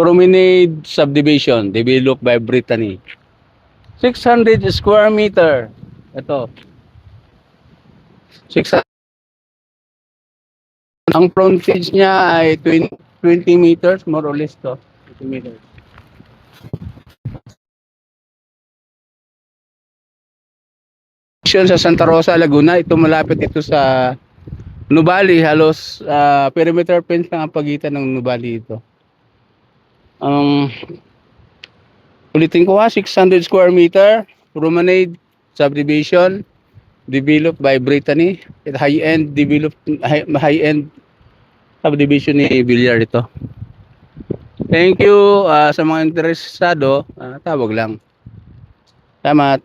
Promenade Subdivision, developed by Brittany. 600 square meter. Ito. 600. Ang frontage niya ay 20 meters, more or less to. 20 meters. Sa Santa Rosa, Laguna. Ito malapit ito sa Nubali. Halos perimeter fence ang pagitan ng Nubali ito. Ulitin ko 600 square meter, Promenade Subdivision, developed by Brittany. High-end subdivision ni Villar ito. Thank you sa mga interesado, tawag lang. Salamat.